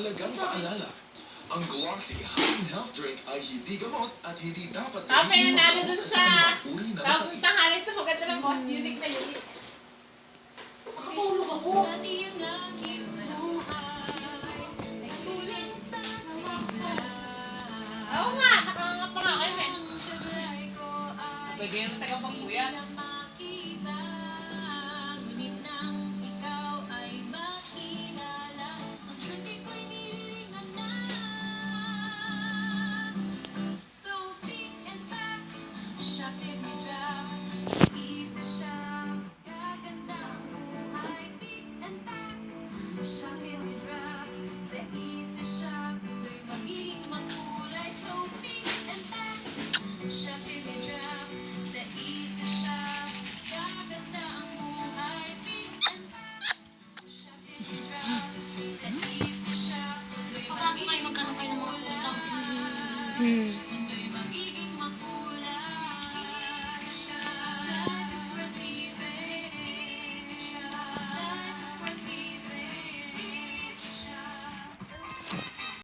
Mahalagang paalala. Ang Gloxy Health Drink ay hindi gamot at hindi dapat Okay, nanalo dun sa uri ng bagong sakit. tanghali. Ito maganda ng boss. Unique na unique. Nakatulog ako. Oo nga, nakanganga pa nga kayo eh. Pwede yung tagapagpuyat. Pagkakain kayo magkano kayo ng mga utang.